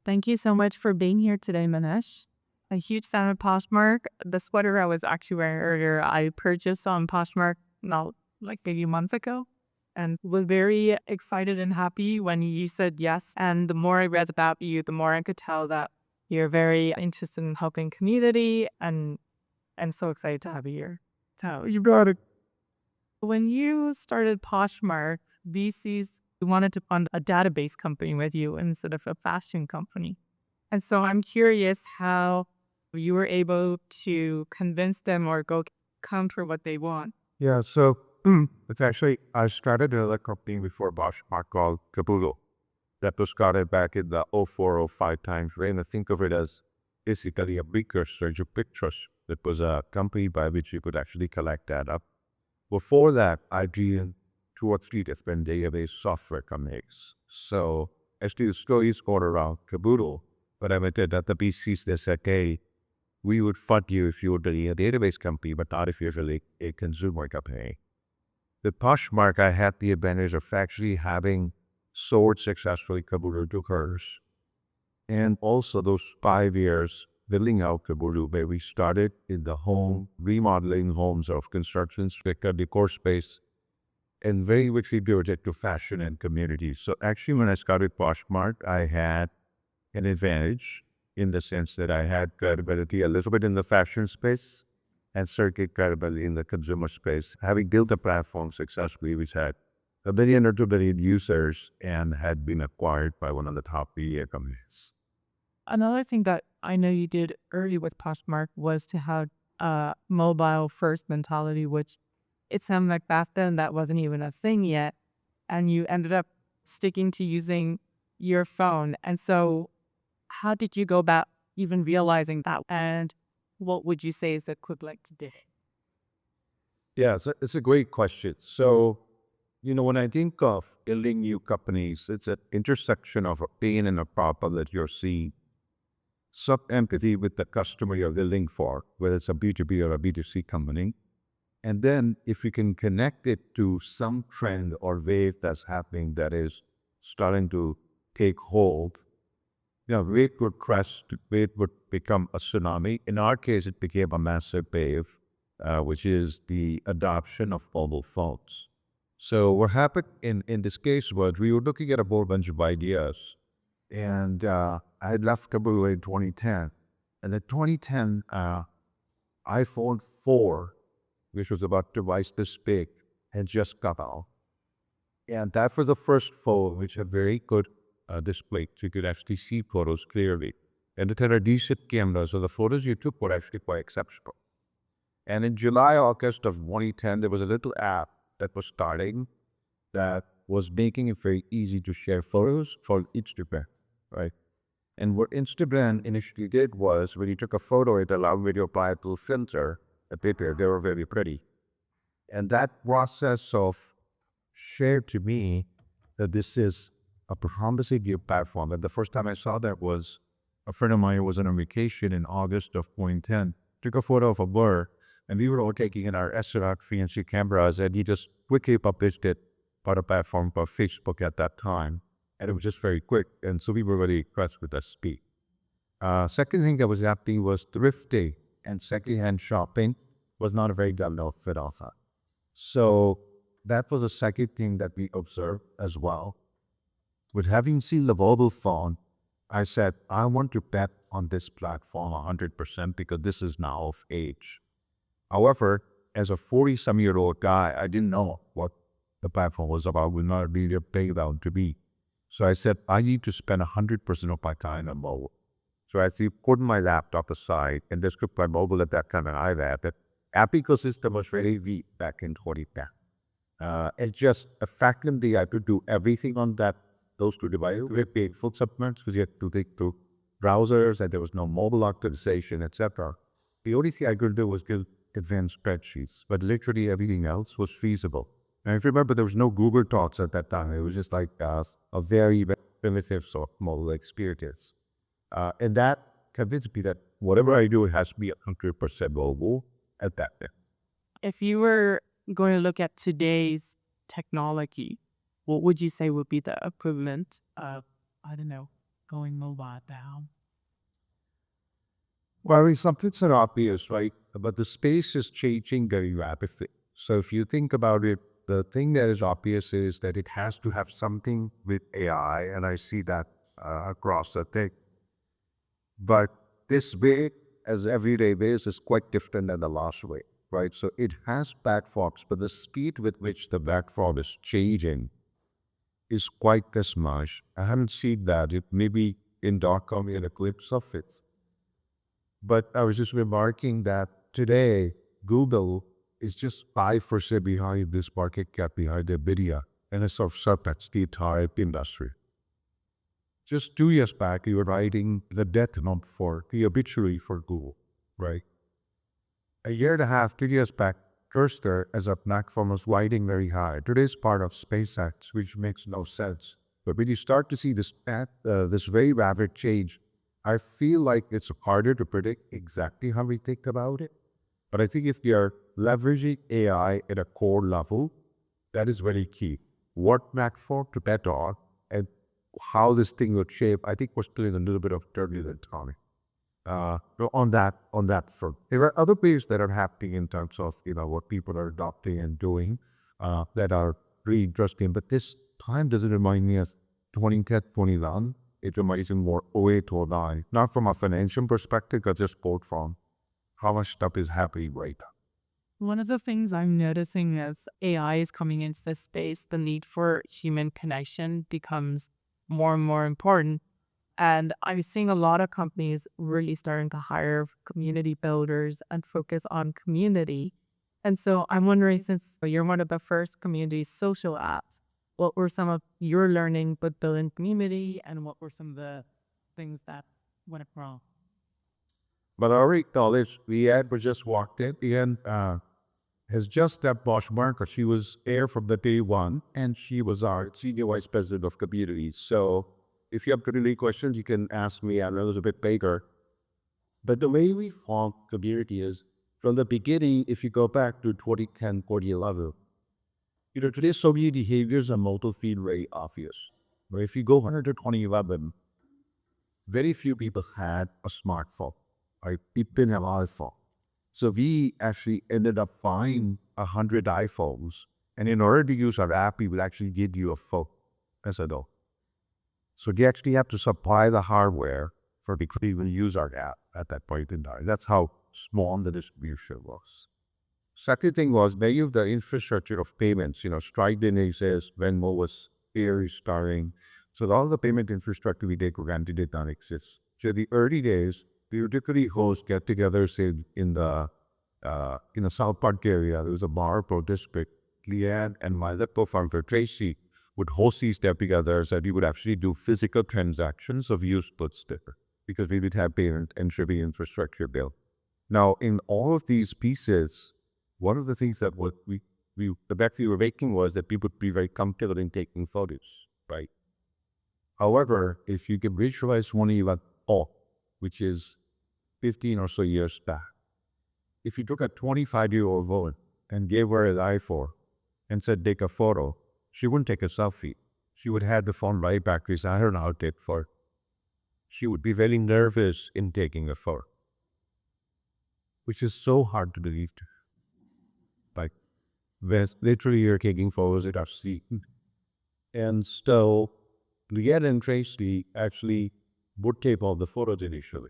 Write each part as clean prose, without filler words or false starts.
Thank you so much for being here today, Manish. A huge fan of Poshmark. The sweater I was actually wearing earlier, I purchased on Poshmark now, like maybe a month ago, and was very excited and happy when you said yes. And the more I read about you, the more I could tell that you're very interested in helping community, and I'm so excited to have you here. So you brought it. When you started Poshmark, VCs wanted to fund a database company with you instead of a fashion company. And so I'm curious how you were able to convince them or go counter what they want. Yeah, so it's actually, I started another company before Poshmark called Caboodle. That was started back in the '04, '05 time frame. I think of it as basically a precursor to Pictures. It was a company by which you could actually collect data. Before that, I did 2 or 3 different database software companies. So actually the stories all around Caboodle, but I went at the BCs, they said, hey, we would fund you if you were really a database company, but not if you're really a consumer company. With Poshmark, I had the advantage of actually having sold successfully Caboodle to hers. And also those 5 years building out Caboodle, where we started in the home, remodeling homes of construction, sticker, decor space, and very quickly pivoted to fashion and community. So actually, when I started Poshmark, I had an advantage in the sense that I had credibility a little bit in the fashion space and circuit credibility in the consumer space. Having built a platform successfully, which had 1 billion or 2 billion users and had been acquired by one of the top media companies. Another thing that I know you did early with Poshmark was to have a mobile first mentality, which it sounded like back then that wasn't even a thing yet. And you ended up sticking to using your phone. And so how did you go about even realizing that? And what would you say is the equivalent today? Yeah, it's a great question. So, when I think of building new companies, it's an intersection of a pain and a problem that you're seeing. Some empathy with the customer you're building for, whether it's a B2B or a B2C company. And then if you can connect it to some trend or wave that's happening that is starting to take hold, wave would crest, wave would become a tsunami. In our case, it became a massive wave, which is the adoption of mobile phones. So what happened in this case was we were looking at a whole bunch of ideas, and I had left Kabul in 2010. And in 2010, iPhone 4, which was about twice this big, had just come out. And that was the first phone which had very good display, so you could actually see photos clearly. And it had a decent camera, so the photos you took were actually quite exceptional. And in July, August of 2010, there was a little app that was starting that was making it very easy to share photos for Instagram, right? And what Instagram initially did was when you took a photo, it allowed you to apply a little filter, a picture. They were very pretty. And that process of shared to me that this is a promising new platform. And the first time I saw that was a friend of mine who was on a vacation in August of 2010, took a photo of a bird, and we were all taking in our SLR fancy cameras, and he just quickly published it on a platform called Facebook at that time. And it was just very quick. And so we were really impressed with the speed. Second thing that was happening was thrifting and secondhand shopping was not a very well fit offer. So that was the second thing that we observed as well. With having seen the mobile phone, I said, I want to bet on this platform 100% because this is now of age. However, as a 40-some-year-old guy, I didn't know what the platform was about, would not really pay down to be. So I said, I need to spend 100% of my time on mobile. So I actually put my laptop aside and just took my mobile at that time and iPad. The app ecosystem was very weak back in 2010. It's just a fact that I had to do everything on those 2 devices. We had painful supplements because you had to take to browsers and there was no mobile optimization, etc. The only thing I could do was build advanced spreadsheets, but literally everything else was feasible. And if you remember, there was no Google Talks at that time. It was just like a very primitive sort of mobile experience. And that convinced me that whatever I do, it has to be 100% mobile at that time. If you were going to look at today's technology, what would you say would be the equivalent of, I don't know, going mobile now? Well, I mean, some things are obvious, right? But the space is changing very rapidly. So if you think about it, the thing that is obvious is that it has to have something with AI, and I see that across the thing. But this way, as everyday ways, is quite different than the last way, right? So it has platforms, but the speed with which the platform is changing is quite this much. I haven't seen that. It maybe in .com in a glimpse of it. But I was just remarking that today, Google is just 5% behind this market cap behind NVIDIA, and it's sort of surpassed the entire industry. Just 2 years back, you were writing the death note for the obituary for Google, right? A year and a half, 2 years back, Cursor as a platform was riding very high. Today's part of SpaceX, which makes no sense. But when you start to see this very rapid change, I feel like it's harder to predict exactly how we think about it. But I think if we are leveraging AI at a core level, that is very key. What platform to bet on and how this thing would shape, I think we're still in a little bit of turbulent time. On that front, there are other ways that are happening in terms of what people are adopting and doing that are really interesting. But this time doesn't remind me of 2010, 2011. It reminds me more 08 or 09. Not from a financial perspective, but just quote from how much stuff is happening right now. One of the things I'm noticing as AI is coming into this space, the need for human connection becomes more and more important. And I'm seeing a lot of companies really starting to hire community builders and focus on community. And so I'm wondering, since you're one of the first community social apps, what were some of your learning with building community and what were some of the things that went wrong? But I already acknowledge Leanne was just walked in. Leanne has just stepped Poshmark. She was there from the day one, and she was our senior vice president of communities. So if you have community questions, you can ask me. I know it's a bit bigger. But the way we form community is from the beginning, if you go back to 2010, 2011, today's so many behaviors are multi-feed very obvious. But if you go back to 2011, very few people had a smartphone. Right? People didn't have an iPhone. So we actually ended up buying 100 iPhones. And in order to use our app, we would actually give you a phone as a dog. So they actually have to supply the hardware for people to even use our app at that point in time. That's how small the distribution was. Second thing was many of the infrastructure of payments, Stripe didn't exist, Venmo was here starting. So all the payment infrastructure we take for granted did not exist. So the early days, we would typically host get-togethers in the South Park area. There was a bar pro district. Leanne and my other co-founder Tracy would host these get-togethers, and we would actually do physical transactions of used goods there because we would have payment and shipping infrastructure built. Now, in all of these pieces, one of the things that the bet we were making was that people would be very comfortable in taking photos, right? However, if you can visualize one event, which is 15 or so years back, if you took a 25-year-old woman and gave her an iPhone and said, take a photo, she wouldn't take a selfie. She would have the phone right back because I don't know how to take photo. She would be very nervous in taking a photo, which is so hard to believe. Like, literally you're taking photos at our seat. And so Leanne and Tracy actually would take all the photos initially.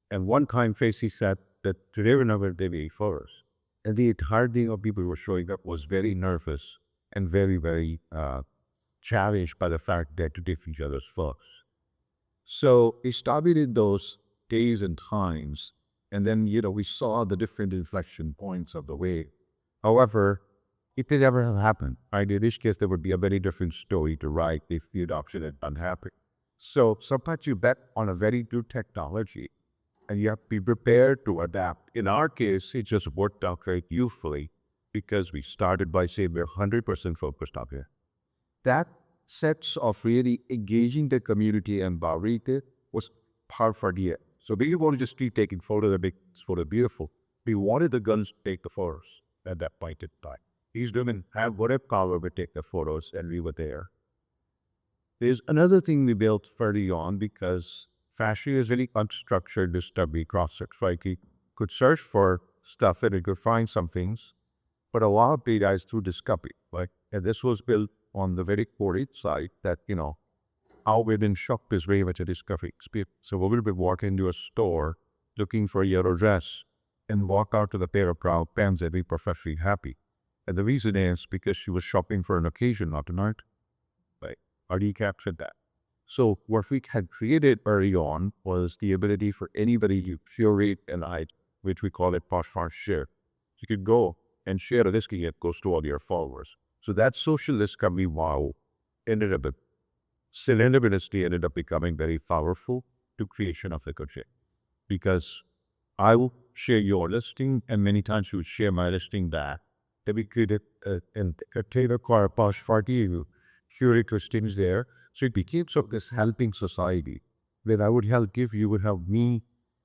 And one time Tracy said that today we're not going to take any photos. And the entire team of people who were showing up was very nervous and very, very challenged by the fact that to take each other's photos. So it started in those days and times. And then, we saw the different inflection points of the wave. However, it did ever happen, right? In this case, there would be a very different story to write if the adoption had not happened. So sometimes you bet on a very new technology and you have to be prepared to adapt. In our case, it just worked out very beautifully because we started by saying we're 100% focused on it. That sense of really engaging the community and empowering it was part of our idea. So we didn't want to just keep taking photos and make this photo beautiful. We wanted the guns to take the photos at that point in time. These women had whatever power to take the photos, and we were there. There's another thing we built fairly on because fashion is very unstructured discovery process, right? You could search for stuff and you could find some things, but a lot of data is through discovery, right? And this was built on the very core side that, how we've been shocked is very much a discovery experience. So we will be walking into a store looking for a yellow dress and walk out to the pair of brown pants and be perfectly happy. And the reason is because she was shopping for an occasion, not an art. Right? Already captured that. So what we had created early on was the ability for anybody to curate an item, which we call it Poshmark share. You could go and share a listing, it goes to all your followers. So that social discovery wow ended up, serendipitously ended up becoming very powerful to creation of the coaching. Because I will share your listing, and many times you would share my listing back. Then we created a tailor car Posh party, you curate listings there. So it became sort of this helping society where I would help give, you would help me,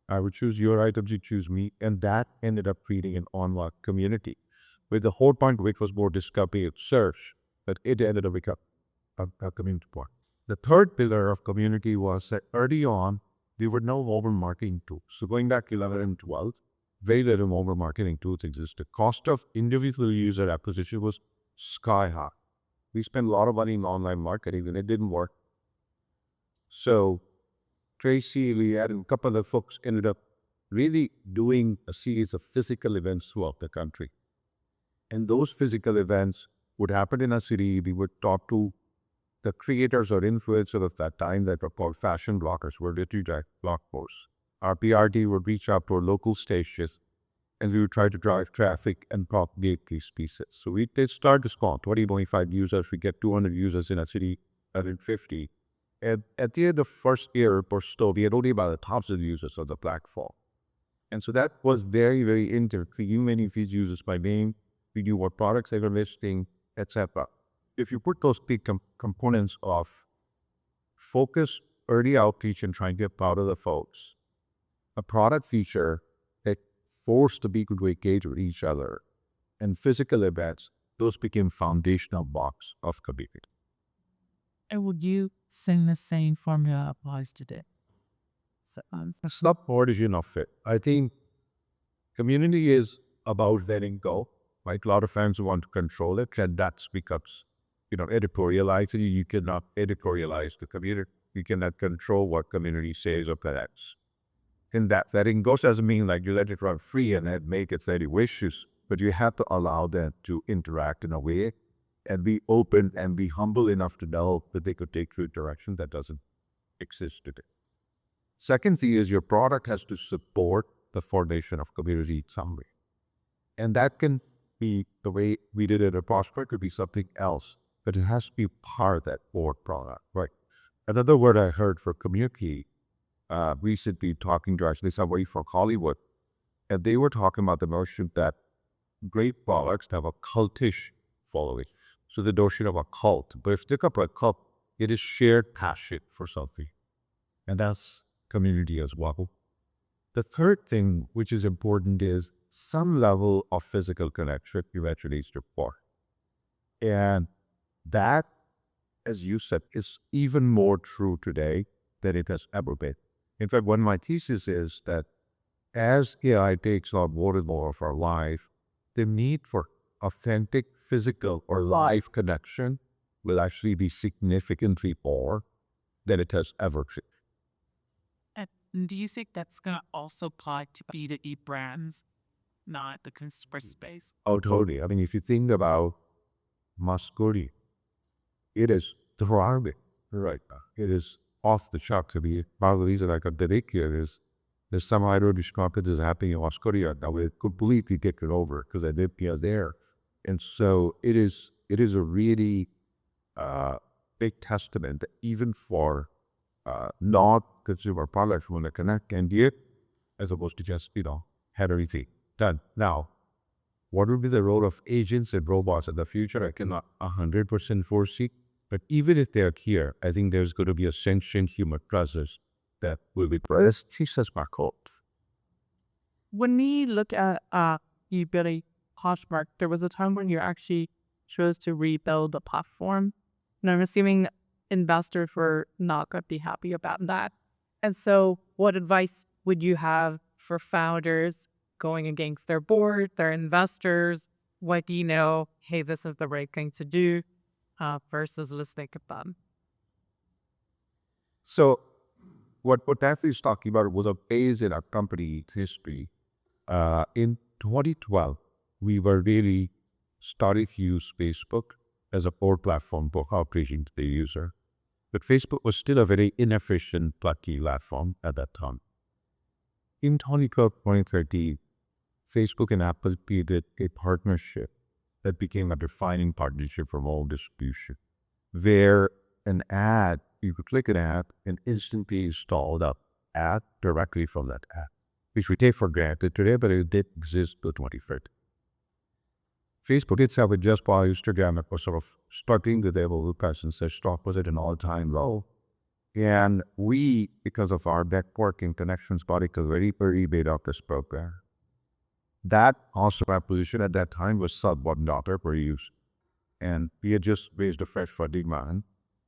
I would choose your items, you choose me, and that ended up creating an online community. Where the whole point of it was more discovery and search, but it ended up becoming a community part. The third pillar of community was that early on, we were no mobile marketing tools. So going back 11 and 12, very little mobile marketing tools existed. Cost of individual user acquisition was sky high. We spent a lot of money in online marketing and it didn't work. So Tracy, we had a couple of folks ended up really doing a series of physical events throughout the country. And those physical events would happen in a city. We would talk to the creators or influencers of that time that were called fashion bloggers, were literally blog posts. Our PRT would reach out to our local stations and we would try to drive traffic and propagate these pieces. So we did start to small, 20, 25 users. We get 200 users in a city, 150. And at the end of first year or so, we had only about 1,000 users of the platform. And so that was very, very intimate. We knew many of these users by name. We knew what products they were listing, etc. If you put those big components of focus, early outreach, and trying to get out of the folks, a product feature that forced the people to engage with each other, and physical events, those became foundational blocks of community. And would you say the same formula applies today? So, It's not origin of it. I think community is about letting go. Right? A lot of fans want to control it, and that becomes, editorialized. You cannot editorialize the community. You cannot control what community says or connects. In that setting, goes doesn't mean like you let it run free and then make its any wishes, but you have to allow them to interact in a way and be open and be humble enough to know that they could take you a direction that doesn't exist today. Second thing is your product has to support the formation of community in some way. And that can be the way we did it at Poshmark, could be something else, but it has to be part of that core product, right? Another word I heard for community recently talking to actually somebody from Hollywood, and they were talking about the notion that great products have a cultish following. So the notion of a cult, but if you think about a cult, it is shared passion for something, and that's community as well. The third thing, which is important, is some level of physical connection eventually is required. And that, as you said, is even more true today than it has ever been. In fact, one of my thesis is that as AI takes on more and more of our life, the need for authentic physical or live connection will actually be significantly more than it has ever been. and do you think that's going to also apply to B2E brands, not the consumer space? Oh, totally. I mean, if you think about Muscuri, it is thriving right now. It is off the charts. I mean, part of the reason I got the dick here is there's some Irish company that's happening in Australia that will completely take it over because I did here there. And so it is a really big testament that even for non-consumer products want to connect and get as opposed to just, have everything done. Now, what will be the role of agents and robots in the future? I cannot 100% foresee. But even if they're here, I think there's going to be a sentient human presence that will be present. Jesus, my code. When we look at you building Poshmark, there was a time when you actually chose to rebuild the platform. And I'm assuming investors were not going to be happy about that. And so, what advice would you have for founders going against their board, their investors? What do you know? Hey, this is the right thing to do versus listening to them. So what Matthew is talking about was a phase in our company's history. In 2012, we were really starting to use Facebook as a core platform for outreaching to the user. But Facebook was still a very inefficient, plucky platform at that time. In 2012, 2013, Facebook and Apple created a partnership that became a defining partnership for mobile distribution, where an ad, you could click an ad and instantly install the ad directly from that ad, which we take for granted today, but it did exist till 2013. Facebook itself had just bought Instagram. It was sort of struggling with their mobile presence. Their stock was at an all-time low. And we, because of our networking connections, got a very rebate of this program. That also acquisition at that time was sub $1 per use. And we had just raised a fresh funding round.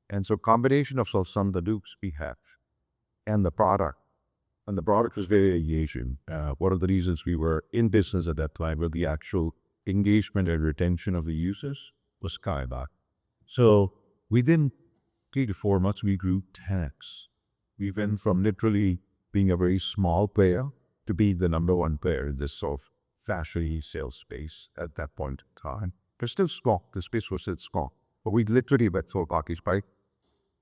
And so combination of some of the dupes we have and the product was very engaging. One of the reasons we were in business at that time was the actual engagement and retention of the users was skyrocket. So within 3 to 4 months, we grew 10x. We went from literally being a very small player to being the number one player in this sort of fashion sales space at that point in time. But still small. The space was still small. But we literally went so package by,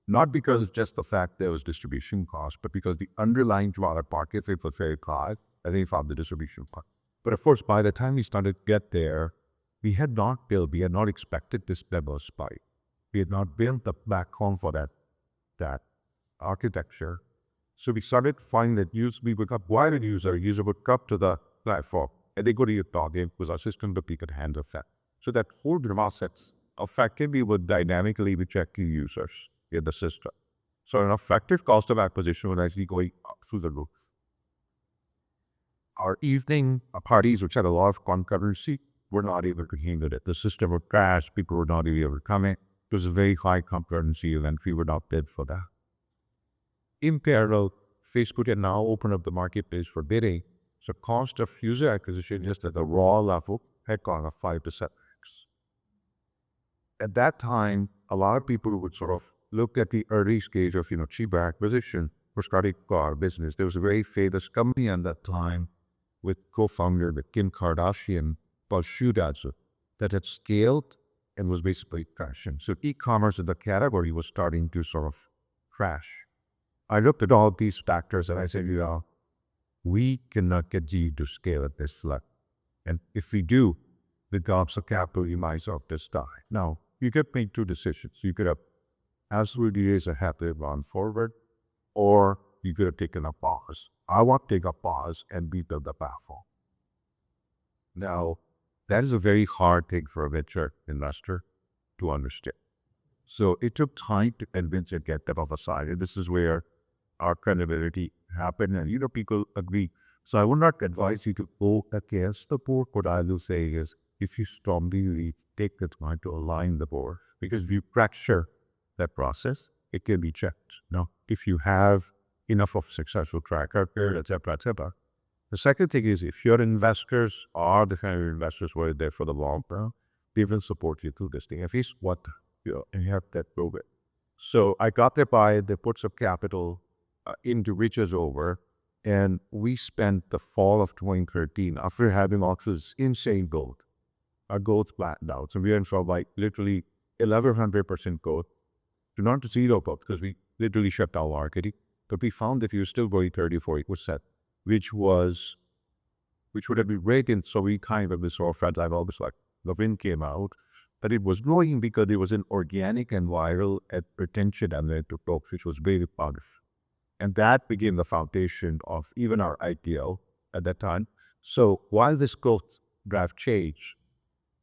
not because of just the fact there was distribution cost, but because the underlying product market fit was very high, and they found the distribution part. But of course, by the time we started to get there, we had not expected this level of spike. We had not built the backbone for that architecture. So we started to find that we would acquire a user would come to the platform, and they go to your target because our system that we could handle that. So that whole process effectively would dynamically be checking users in the system. So an effective cost of acquisition was actually going up through the roof. Our evening parties, which had a lot of concurrency, were not able to handle it. The system would crash, people were not able to come in. It was a very high concurrency event. We were not bid for that. In parallel, Facebook had now opened up the marketplace for bidding. So cost of user acquisition just at the raw level had gone up 5 to 7x. At that time, a lot of people would sort of look at the early stage of cheaper acquisition for starting our business. There was a very famous company at that time with co-founder with Kim Kardashian called Shoedads that had scaled and was basically crashing. So e-commerce in the category was starting to sort of crash. I looked at all these factors and I said, we cannot get you to scale at this level. And if we do, with gobs of capital, you might as well just die. Now, you could make two decisions. You could have absolutely raised a happy run forward, or you could have taken a pause. I want to take a pause and beat the platform. Now, that is a very hard thing for a venture investor to understand. So it took time to convince and get them off the side. And this is where our credibility happened. And people agree. So I would not advise you to go against the board. What I will say is, if you strongly take the time to align the board, because if you fracture that process, it can be checked. Now, if you have enough of successful track record, etc. The second thing is, if your investors are the kind of investors who are there for the long term, they will support you through this thing. At least and you have that proven. So I got there they put some capital into Riches Over, and we spent the fall of 2013 after having all this insane growth. Our growth flattened out. So we went from literally 1100% growth to not to zero growth because we literally shut down marketing. But we found that we were still growing 30-40%, which would have been great. And so we kind of sort of felt almost like the wind came out, but it was growing because it was an organic and viral retention analytic growth, which was very powerful. And that became the foundation of even our IPO at that time. So while this growth graph changed,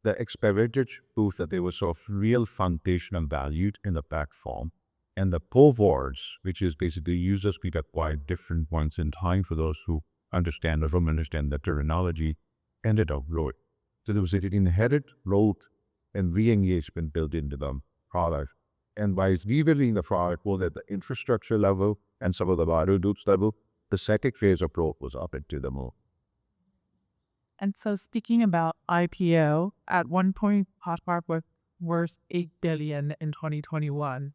the experimenters proved that there was sort of real foundational value in the platform. And the cohorts, which is basically users we acquired different points in time for those who understand or don't understand the terminology, ended up growing. So there was an inherent growth and re-engagement built into the product And by rebuilding the product both at the infrastructure level and some of the value loops level, the second phase of growth was up into the moon. And so speaking about IPO, at one point Poshmark was worth 8 billion in 2021.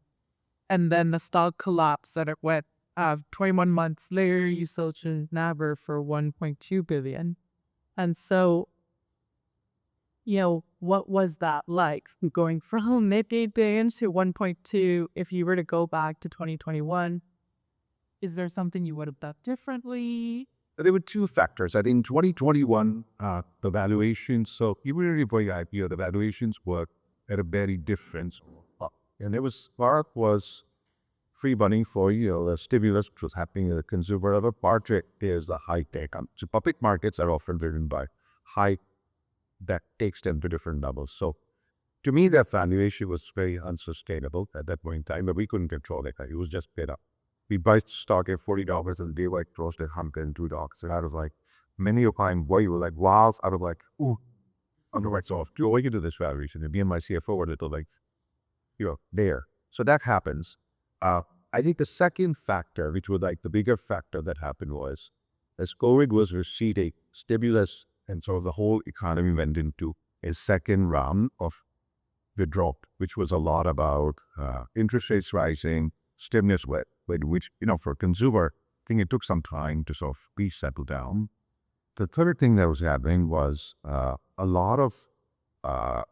And then the stock collapsed and it went 21 months later you sold to Naver for 1.2 billion. And so, what was that like going from maybe 8 billion to 1.2? If you were to go back to 2021, is there something you would have done differently? There were two factors. I think in 2021, the valuations, so even before the IPO, the valuations were at a very different. And it was, part was free money for, the stimulus which was happening in the consumer level. Part is the high tech. So public markets are often driven by high that takes them to different levels. So to me, that valuation was very unsustainable at that point in time, but we couldn't control it. It was just bid up. We buy stock at $40 and they like closed at $102. And I was like, many of time, boy, you were like, wow, I was like, ooh, underwrite soft. Going into this valuation, and me and my CFO were a little like, there. So that happens. I think the second factor, which was like the bigger factor that happened was, as COVID was receding, stimulus and sort of the whole economy went into a second round of withdrawal, which was a lot about interest rates rising, stimulus, which, for a consumer, I think it took some time to sort of be settled down. The third thing that was happening was a lot of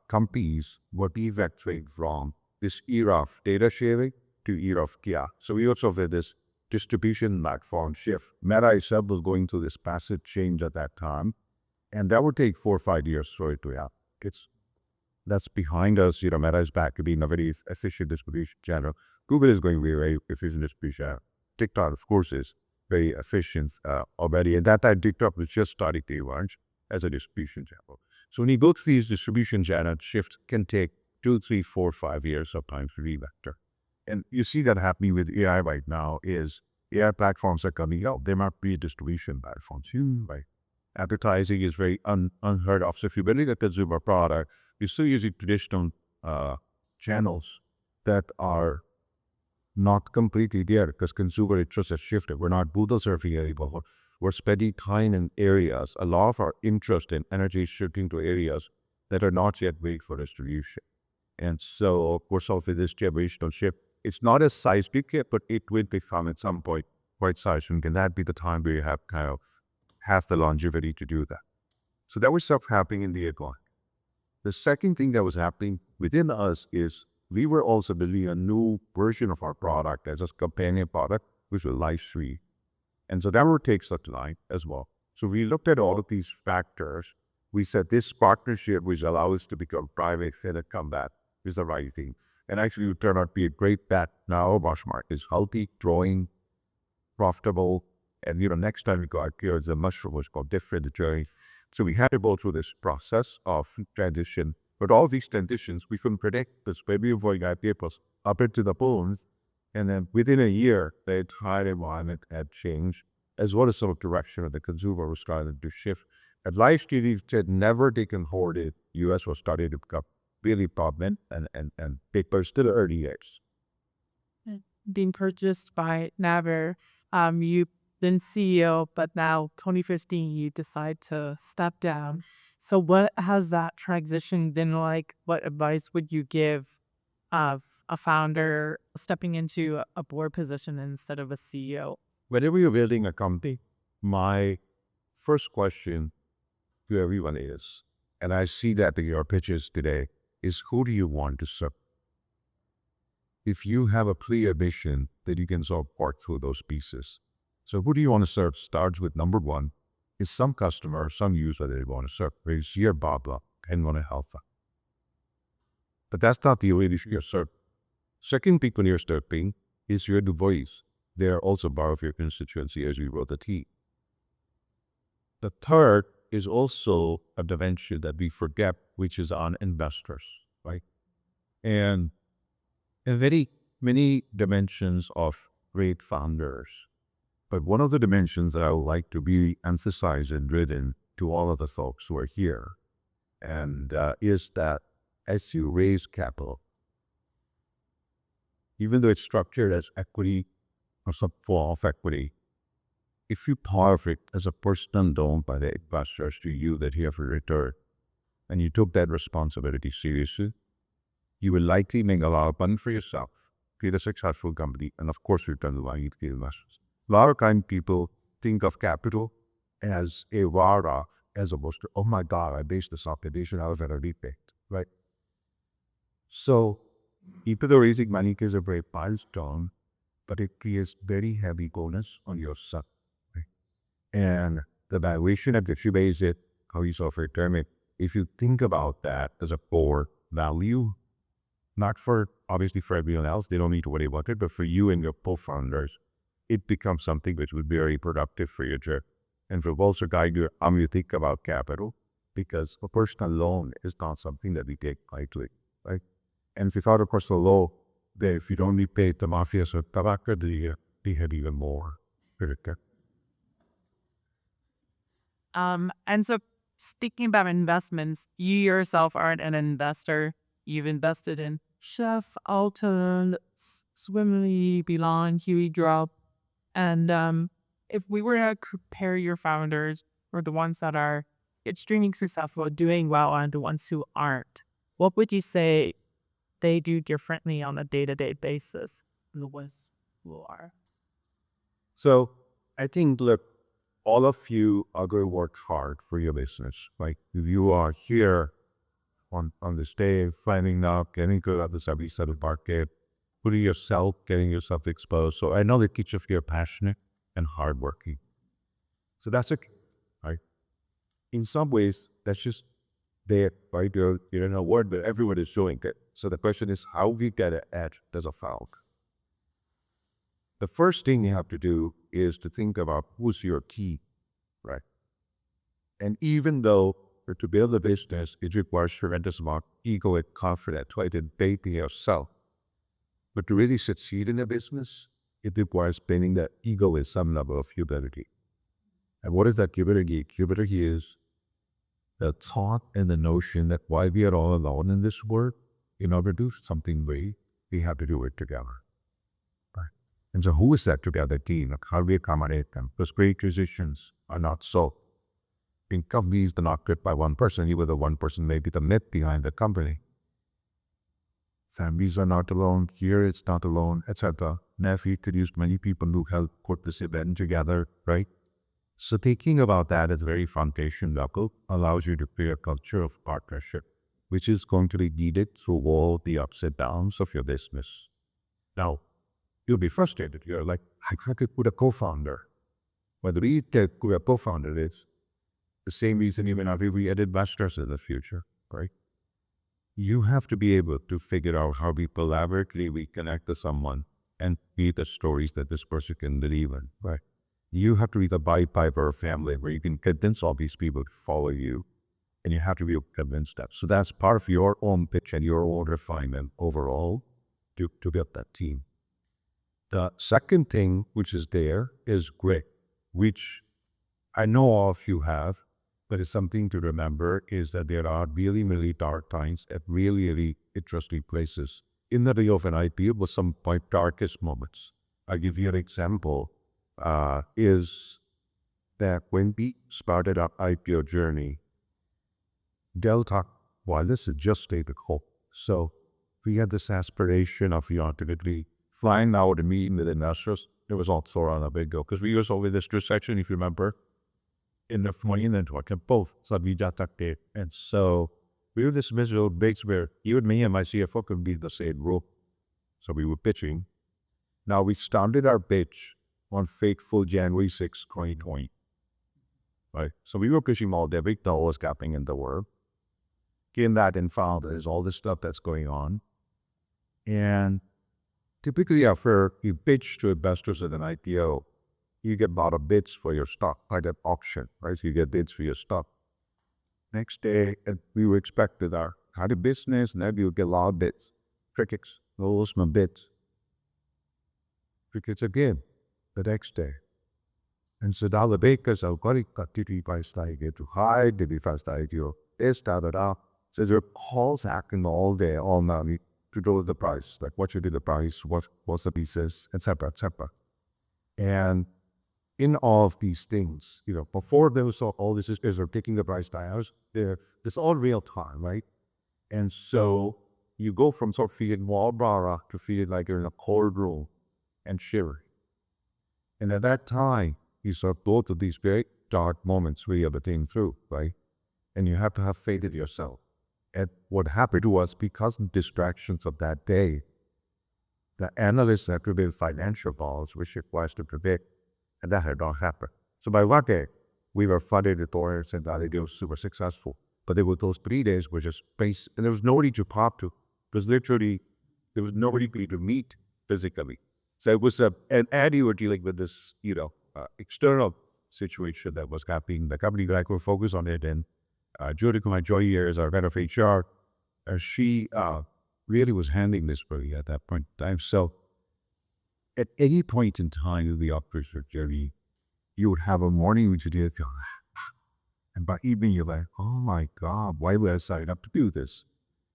companies were pivoting from this era of data sharing to era of chaos. So we also had this distribution platform shift. Meta itself was going through this massive change at that time, and that would take 4 or 5 years for it to happen. That's behind us. Meta is back to being a very efficient distribution channel. Google is going to be a very efficient distribution channel. TikTok, of course, is very efficient already. And that time, TikTok was just starting to emerge as a distribution channel. So when you go through these distribution channel shift can take 2, 3, 4, 5 years sometimes to revector. And you see that happening with AI right now is AI platforms are coming out. There might be distribution platforms too, right? Advertising is very unheard of. So if you're building a consumer product, you're still using traditional channels that are not completely there because consumer interest has shifted. We're not Google surfing anymore. We're spending time in areas. A lot of our interest and energy is shifting to areas that are not yet made for distribution. And so, of course, also this generational shift, it's not as seismic yet, but it will become at some point quite seismic. And that be the time where you have has the longevity to do that. So that was stuff happening in the economy. The second thing that was happening within us is we were also building a new version of our product as a companion product, which was live stream. And so that would take such time as well. So we looked at all of these factors. We said this partnership, which allows us to become private and come back, is the right thing. And actually, it turned out to be a great bet. Now, Poshmark is healthy, growing, profitable. And, next time we go out here, the mushroom was called different journey. So we had to go through this process of transition. But all these transitions, we couldn't predict this. Maybe avoiding IPOs up into the bones. And then within a year, the entire environment had changed, as well as some direction of the consumer was starting to shift. And live streaming had never taken hold in US was starting to become really prominent and big, but still early years. Being purchased by Naver, you've been CEO, but now 2015 you decide to step down. So what has that transition been like? What advice would you give of a founder stepping into a board position instead of a CEO? Whenever you're building a company, my first question to everyone is, and I see that in your pitches today, is who do you want to serve? If you have a clear mission, that you can sort of work through those pieces. So who do you want to serve starts with number one, is some customer, some user that they want to serve. Is your blah, blah, and want to help them. But that's not the only issue you're serving. Second people you're serving is your voice. They are also part of your constituency as you wrote the T. The third is also a dimension that we forget, which is on investors, right? And very many dimensions of great founders. But one of the dimensions that I would like to be emphasized and driven to all of the folks who are here, and is that as you raise capital, even though it's structured as equity or some form of equity, if you thought of it as a personal loan by the investors to you that you have to return, and you took that responsibility seriously, you will likely make a lot of money for yourself, create a successful company, and of course return the money to the investors. A lot of time people think of capital as a write-off as opposed to, oh my God, I based this off, I was at a repaid, right? So even though raising money is a very milestone, but it creates very heavy bonus on yourself. Right? And the valuation at which you base it, how you sort of determine it, if you think about that as a core value, not for obviously for everyone else, they don't need to worry about it, but for you and your co-founders, it becomes something which would be very productive for your journey. And for also guide you how you think about capital, because a personal loan is not something that we take lightly, right? And if you thought of personal loan, that if you don't repay the mafia or tobacco, they had even more. And so speaking about investments, you yourself aren't an investor. You've invested in Chef, Alton, Swimly, Belong, Huey Drop. And if we were to compare your founders or the ones that are extremely successful, doing well, and the ones who aren't, what would you say they do differently on a day-to-day basis than the ones who are? So I think, look, all of you are going to work hard for your business. Like if you are here on this day, finding out, getting good at this every sort of market, putting yourself, getting yourself exposed. So I know that each of you are passionate and hardworking. So that's okay, right? In some ways, that's just there, right? You don't know word, but everyone is showing it. So the question is how we get an edge as a found. The first thing you have to do is to think about who's your team, right? And even though to build a business, it requires tremendous amount of ego and confidence, right? And baiting yourself. But to really succeed in a business, it requires painting that ego with some level of humility. And what is that humility? Humility is the thought and the notion that while we are all alone in this world, in order to do something great, we have to do it together. Right? And so who is that together team? Like how do we accommodate them? Because great decisions are not so. In companies, they're not created by one person, even though one person may be the myth behind the company. Families are not alone, here it's not alone, etc. Naver produced many people who helped put this event together, right? So thinking about that as a very foundation level allows you to create a culture of partnership, which is going to be needed through all the ups and downs of your business. Now, you'll be frustrated. You're like, I can't put a co-founder. Whether we get who a co-founder is, the same reason you may not be added investors in the future, right? You have to be able to figure out how we collaboratively we connect to someone and be the stories that this person can believe in, right? You have to be the Pied Piper family where you can convince all these people to follow you, and you have to be able to convince them. So that's part of your own pitch and your own refinement overall to build that team. The second thing which is there is grit, which I know all of you have, but it's something to remember is that there are really, really dark times at really, really interesting places. In the day of an IPO was some of my darkest moments. I'll give you an example, is that when we started our IPO journey, Delta, well, this is just a hope. So we had this aspiration of ultimately flying out and meeting with investors. It was also on a big go because we was over this recession, if you remember, in the 20 and then 20, both. So we got that there. And so we were this miserable base where you and me and my CFO could be in the same room. So we were pitching. Now we started our pitch on fateful January 6, 2020. Right? So we were pitching all day, big dollars happening in the world. Came back and found there's all this stuff that's going on. And typically after you pitch to investors at an IPO, you get a lot of bids for your stock, like an auction, right? So you get bids for your stock. Next day, we were expected our kind of business, and then you get a lot of bids. Crickets, those my bids. Crickets again, the next day. And so now the bakers are going to get too high, did we fast IPO, this, da, da, da. So there are calls happening all day, all night, to do with the price, like what should be the price, what's the pieces, etc., etc. And in all of these things, before there was all this is are taking the price down, this all real time, right? And so you go from sort of feeling wall bara to feeling like you're in a cold room and shivering. And at that time, you saw both of these very dark moments where you have to think through, right? And you have to have faith in yourself. And what happened was because of distractions of that day, the analysts had to build financial models, which requires to predict, and that had not happened. So by one day, we were funded with lawyers and that it was super successful. But there were those 3 days were just space, and there was nobody to talk to. Because literally, there was nobody for you to meet physically. So it was and you were dealing with this, external situation that was happening. The company that I could focus on it, and Judith, my joy here is our head of HR. She really was handling this for me at that point in time. So at any point in time in the operator journey, you would have a morning which you did feel, and by evening you're like, oh my God, why would I sign up to do this?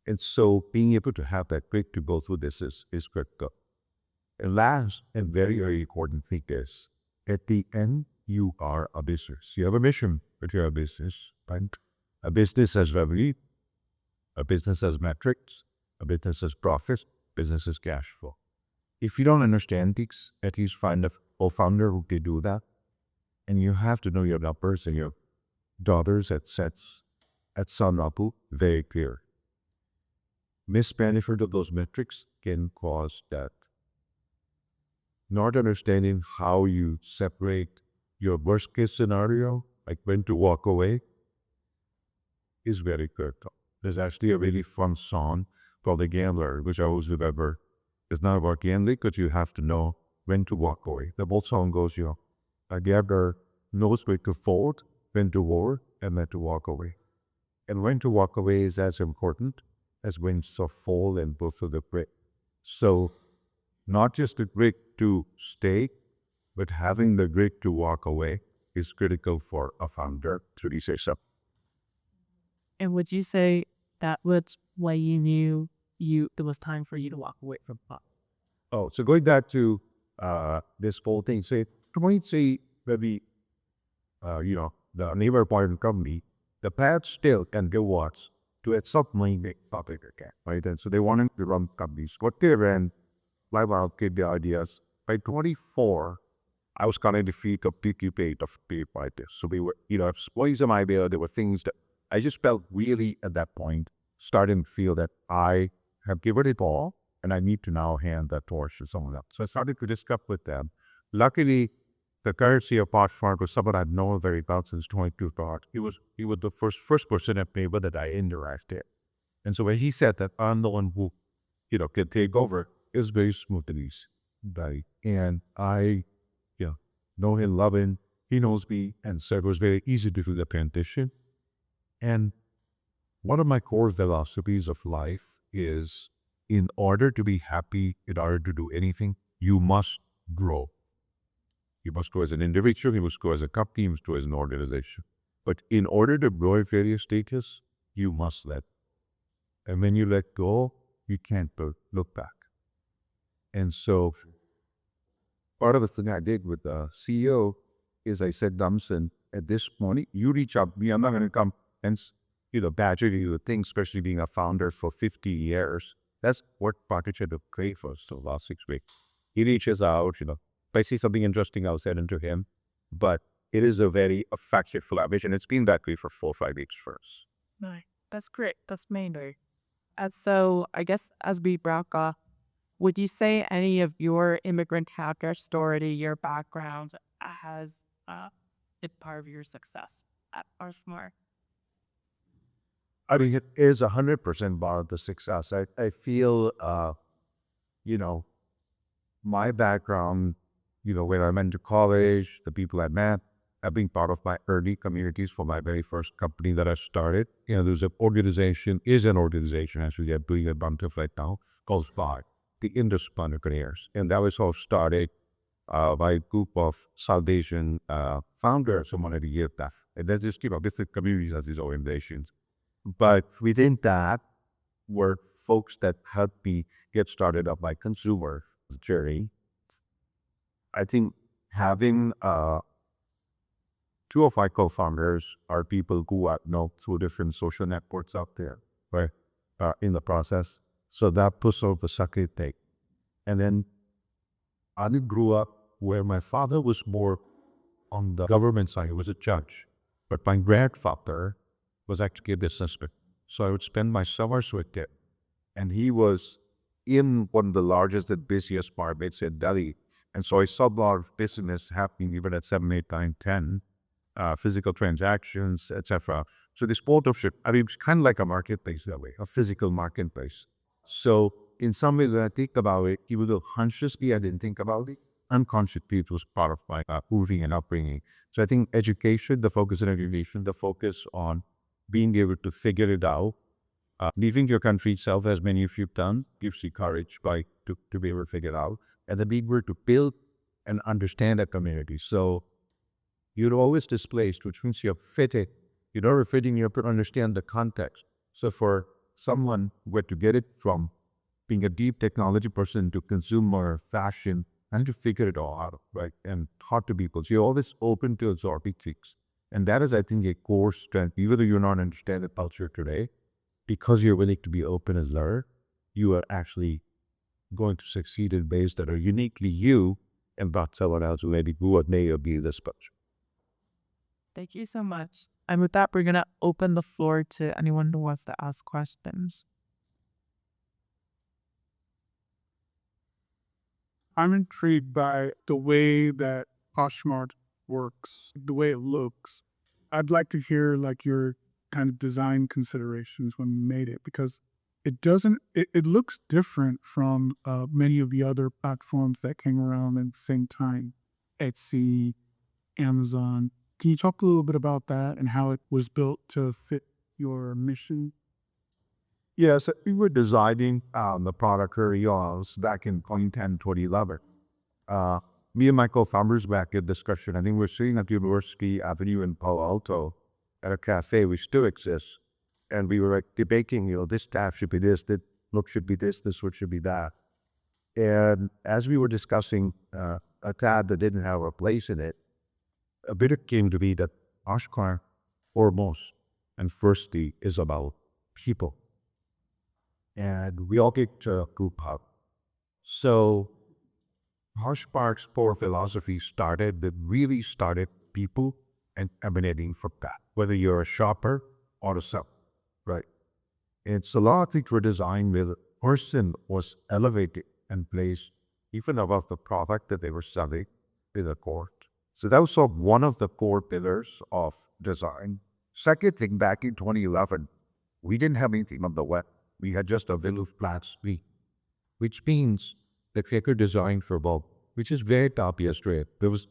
And so being able to have that grit to go through this is critical. And last and very, very important thing is, at the end, you are a business. You have a mission, but you're a business, right? A business has revenue, a business has metrics, a business has profits, business has cash flow. If you don't understand these, at least find a co-founder who can do that. And you have to know your numbers and your dollars at some level very clear. Mismanagement of those metrics can cause death. Not understanding how you separate your worst case scenario, like when to walk away, is very critical. There's actually a really fun song called The Gambler, which I always remember. It's not about gambling, because you have to know when to walk away. The whole song goes, a gambler knows when to fold, when to war, and when to walk away. And when to walk away is as important as when to fold and go through the grit. So not just the grit to stay, but having the grit to walk away is critical for a founder to be successful. And would you say that was why you knew it was time for you to walk away from pop? Oh, so going back to this whole thing, say, say maybe, the Naver part of the company, the path still can go was to at some point make public again, right? And so they wanted to run companies. What they ran, live out, get the ideas. By 24, I was kind of the feet of PQP of people like this. So we were, exploring some idea. There were things that I just felt really at that point, starting to feel that I have given it all and I need to now hand that torch to someone else. So I started to discuss with them. Luckily, the currency of Poshmark was someone I'd known very well since 22 thought. He was the first person at paper that I interacted. And so when he said that I'm the one who, can take over, it's very smooth and easy. Right? And I, know him, love him. He knows me. And so it was very easy to do the transition. And one of my core philosophies of life is, in order to be happy, in order to do anything, you must grow. You must grow as an individual, you must grow as a company, you must grow as an organization. But in order to grow at various stages, you must let. And when you let go, you can't look back. And so part of the thing I did with the CEO is I said, Dumpson, at this point, you reach out to me. I'm not going to come and, badger you with things, especially being a founder for 50 years. That's what Patrick had to create for us the last 6 weeks. He reaches out, if I see something interesting, I'll send it to him. But it is a very effective collaboration. It's been that way for 4 or 5 weeks for us. Right. That's great. That's mainly. And so I guess as we wrap up, would you say any of your immigrant hacker story, your background, has been part of your success at Poshmark? I mean, it is 100% part of the success. I feel, my background, when I went to college, the people I met, have been part of my early communities for my very first company that I started. There's an organization, actually, I'm doing a bunch of right now, called SPY, the Indus Entrepreneurs. And that was all started by a group of South Asian founders who wanted to give that. And there's just, different communities as these organizations. But within that, were folks that helped me get started up my consumer journey. I think having two of my co-founders are people who I know through different social networks out there, right? In the process. So that pushed over the second thing. And then I grew up where my father was more on the government side. He was a judge. But my grandfather was actually a businessman. So I would spend my summers with him. And he was in one of the largest and busiest markets in Delhi. And so I saw a lot of business happening even at 7, 8, 9, 10, physical transactions, etc. So this partnership, I mean, it's kind of like a marketplace that way, a physical marketplace. So in some way, when I think about it, even though consciously I didn't think about it, unconsciously it was part of my moving and upbringing. So I think education, the focus on education, the focus on being able to figure it out, leaving your country itself, as many of you've done, gives you courage to be able to figure it out, and then being able to build and understand a community. So you're always displaced, which means you're fitted. You're never fitting, you have to understand the context. So for someone where to get it from being a deep technology person to consumer fashion and to figure it all out, right? And talk to people. So you're always open to absorbing things. And that is, I think, a core strength. Even though you're not understanding the culture today, because you're willing to be open and learn, you are actually going to succeed in ways that are uniquely you and not someone else who maybe may be this much. Thank you so much. And with that, we're going to open the floor to anyone who wants to ask questions. I'm intrigued by the way that Poshmark works, the way it looks. I'd like to hear like your kind of design considerations when you made it, because it looks different from many of the other platforms that came around at the same time. Etsy, Amazon. Can you talk a little bit about that and how it was built to fit your mission? Yes, we were designing the product early on back in 2010, 2011. Uh, Me and my co-founders back in discussion, I think we are sitting at University Avenue in Palo Alto at a cafe which still exists. And we were like debating, this tab should be this look should be this look should be that. And as we were discussing a tab that didn't have a place in it, a bit it came to be that Oshkar, foremost and firstly, is about people. And we all get to a group hug. So Poshmark's core philosophy really started people and emanating from that, whether you're a shopper or a seller, right? It's a lot of things were designed where the person was elevated and placed even above the product that they were selling in the court. So that was sort of one of the core pillars of design. Second thing, back in 2011, we didn't have anything on the web. We had just a Willow flat screen, which means that we could design for both, which is very obvious today. There was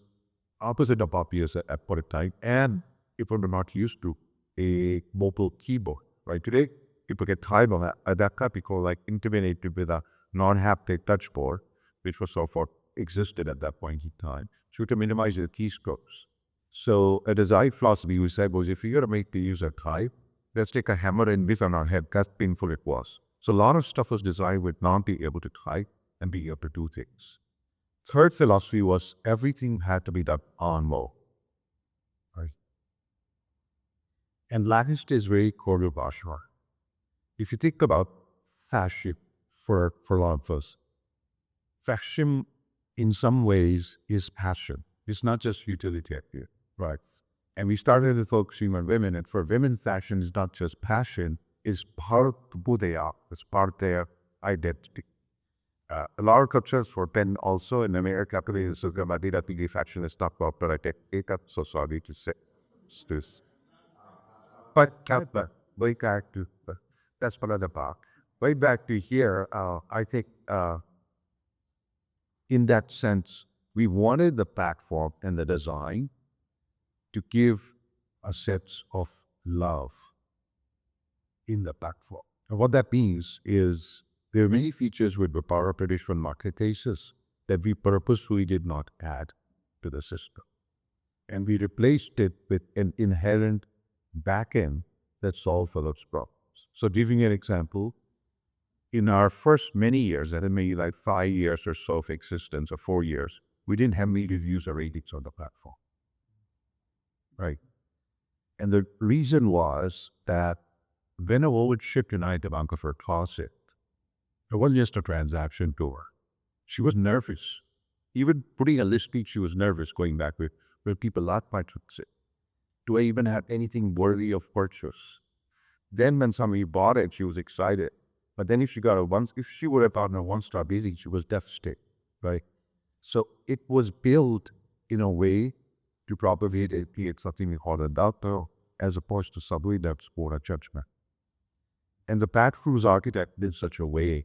opposite of obvious at point in time, and people were not used to a mobile keyboard, right? Today, people get tired of that. At that time, people like intimidated with a non-haptic touchboard, which was sort of what existed at that point in time, so to minimize the keystrokes. So a design philosophy we said was, if you're going to make the user type, let's take a hammer and beat on our head. That's painful it was. So a lot of stuff was designed with not being able to type and being able to do things. Third philosophy was everything had to be done on mobile. Right? And last is very core to Poshmark. If you think about fashion for a lot of us, fashion in some ways is passion. It's not just utility, right? And we started to focusing on women, and for women, fashion is not just passion, it's part of who they are. It's part of their identity. A lot of cultures for men also in America, so Madina the fashion is not popular. I take it up, so sorry to say this. But way back to that's another part. Way back to here, I think in that sense, we wanted the platform and the design to give a sense of love in the platform. And what that means is there are many features with the power of traditional marketplaces that we purposefully did not add to the system. And we replaced it with an inherent backend that solved for those problems. So giving an example, in our first many years, and maybe like 5 years or so of existence, or 4 years, we didn't have many reviews or ratings on the platform, right? And the reason was that when a woman shipped an item out of her closet, it wasn't just a transaction to her. She was nervous. Even putting a listing, she was nervous going back with where people not my it. Do I even have anything worthy of purchase? Then when somebody bought it, she was excited. But then if she would have gotten a one-star rating, she was devastated, right? So it was built in a way to propagate and create something we call a doctor, as opposed to subtly that sport a judgment. And the platform was architected in such a way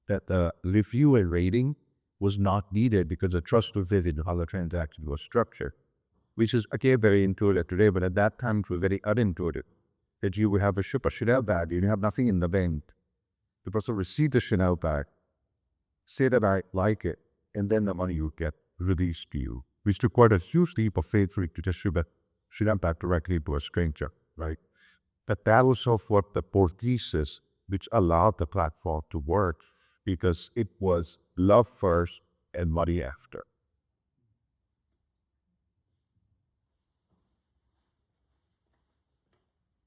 that the review and rating was not needed because the trust was within how the transaction was structured, which is again very intuitive today, but at that time it was very unintuitive. That you would have a Chanel bag, you have nothing in the bank. The person received the Chanel bag, say that I like it, and then the money would get released to you, which required a huge leap of faith for you to distribute Chanel bag directly to a stranger, right? But that was sort of what the core thesis, which allowed the platform to work, because it was love first and money after.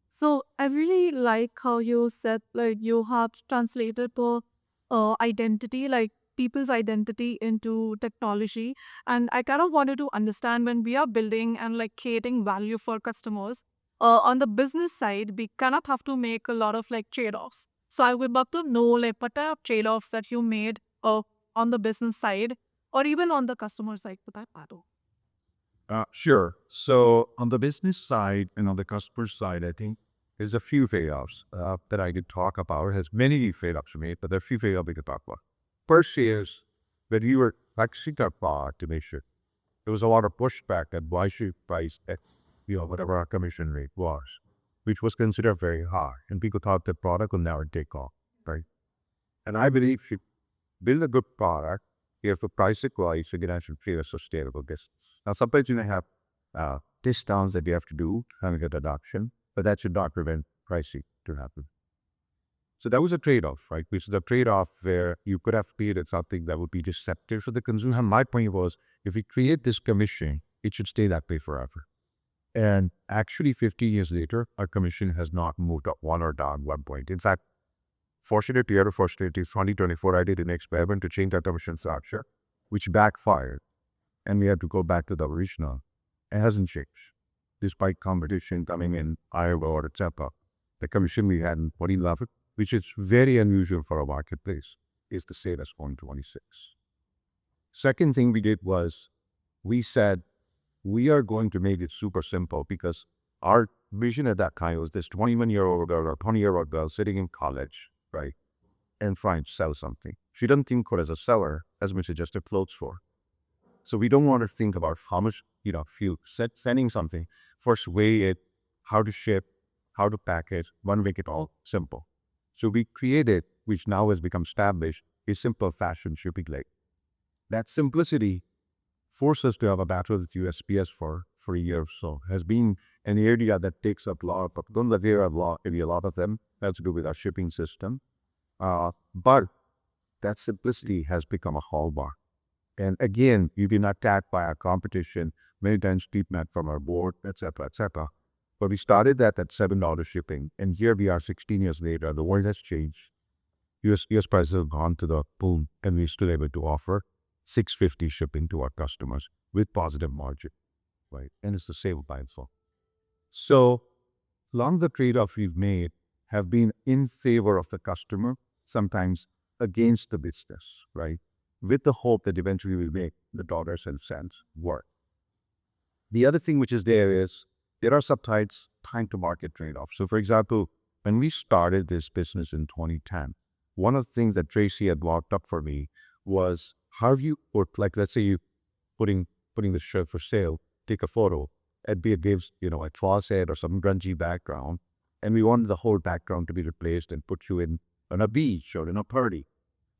So I really like how you said like you have translated the identity, like people's identity into technology. And I kind of wanted to understand when we are building and like creating value for customers, on the business side, we kind of have to make a lot of like trade-offs. So I would love to know like what are trade-offs that you made on the business side or even on the customer side for that matter. Sure. So on the business side and on the customer side, I think there's a few trade-offs that I could talk about. It has many trade-offs made, but there are a few trade-offs we could talk about. First is when you were actually got bought to make sure there was a lot of pushback that why should price at whatever our commission rate was, which was considered very high, and people thought the product will never take off, right? And I believe if you build a good product, you have to price it right so you can actually create a sustainable business. Now, sometimes you may have discounts that you have to do to kind of get adoption, but that should not prevent pricing to happen. So that was a trade-off, right? Which is a trade-off where you could have created something that would be deceptive for the consumer. And my point was, if we create this commission, it should stay that way forever. And actually, 50 years later, our commission has not moved up one or down 1 point. In fact, fortunately or unfortunately, 2024, I did an experiment to change our commission structure, which backfired. And we had to go back to the original. It hasn't changed. Despite competition coming in, Iowa or etc., the commission we had in 2011, which is very unusual for a marketplace, is the same as 2026. Second thing we did was we said, we are going to make it super simple, because our vision at that time was this 21-year-old girl or 20-year-old girl sitting in college, right, and trying to sell something. She doesn't think of it as a seller as much as just a clothes store. So we don't want to think about how much, if you sending something, first weigh it, how to ship, how to package, want to make it all simple. So we created, which now has become established, a simple fashion shipping lane. That simplicity forced us to have a battle with USPS for a year or so. Has been an area that takes up a lot of, don't let there a lot of them, that's to do with our shipping system. But that simplicity has become a hallmark. And again, we've been attacked by our competition, many times people from our board, etc., etc. But we started that at $7 shipping, and here we are 16 years later. The world has changed. US prices have gone to the boom, and we're still able to offer $6.50 shipping to our customers with positive margin, right? And it's the same mindful. So, along the trade-off we've made have been in favor of the customer, sometimes against the business, right? With the hope that eventually we'll make the dollars and cents work. The other thing which is there are subtypes time to market trade-offs. So for example, when we started this business in 2010, one of the things that Tracy had walked up for me was how you put, like, let's say you putting the shirt for sale, take a photo, and it gives, a closet or some grungy background, and we wanted the whole background to be replaced and put you in on a beach or in a party.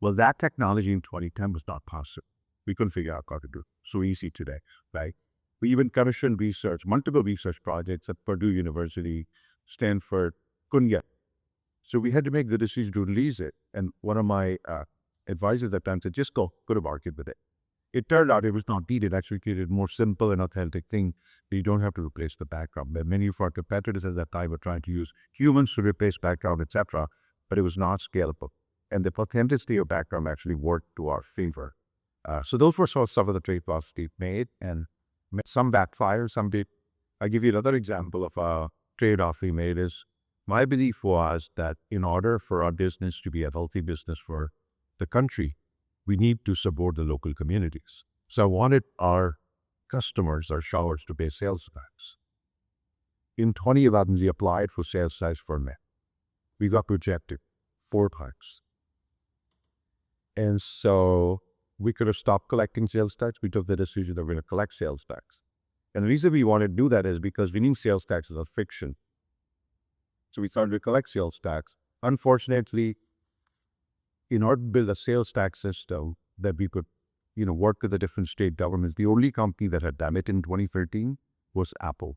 Well, that technology in 2010 was not possible. We couldn't figure out how to do it. So easy today, right? We even commissioned research, multiple research projects at Purdue University, Stanford, couldn't get. So we had to make the decision to release it. And one of my advisors at the time said, just go to market with it. It turned out it was not needed. Actually created a more simple and authentic thing that you don't have to replace the background. But many of our competitors at that time were trying to use humans to replace background, etc., but it was not scalable. And the authenticity of background actually worked to our favor. So those were some of the trade-offs we made, and some backfired, some did. I'll give you another example of a trade-off we made is my belief was that in order for our business to be a healthy business for the country, we need to support the local communities. So I wanted our customers, our showers, to pay sales tax. In 2011, we applied for sales tax for men. We got rejected 4 times. And so we could have stopped collecting sales tax. We took the decision that we're going to collect sales tax. And the reason we wanted to do that is because winning sales tax is a fiction. So we started to collect sales tax. Unfortunately, in order to build a sales tax system that we could, work with the different state governments, the only company that had done it in 2013 was Apple.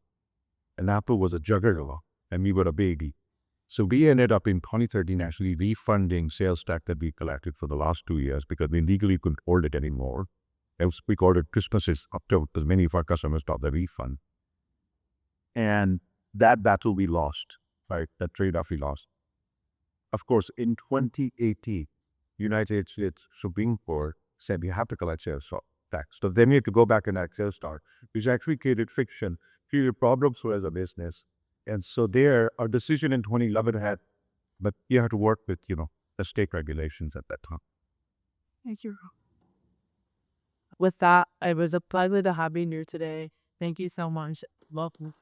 And Apple was a juggernaut, and we were a baby. So we ended up in 2013 actually refunding sales tax that we collected for the last 2 years because we legally couldn't hold it anymore. And we called it Christmas October because many of our customers got the refund. And that battle we lost, right? That trade-off we lost. Of course, in 2018, United States Supreme Court said you have to collect sales tax. So then you have to go back and act sales tax, which actually created friction, created problems for us as a business. And so there, our decision in 2011 had, but you have to work with, the state regulations at that time. Thank you. With that, it was a pleasure to have you here today. Thank you so much. Welcome.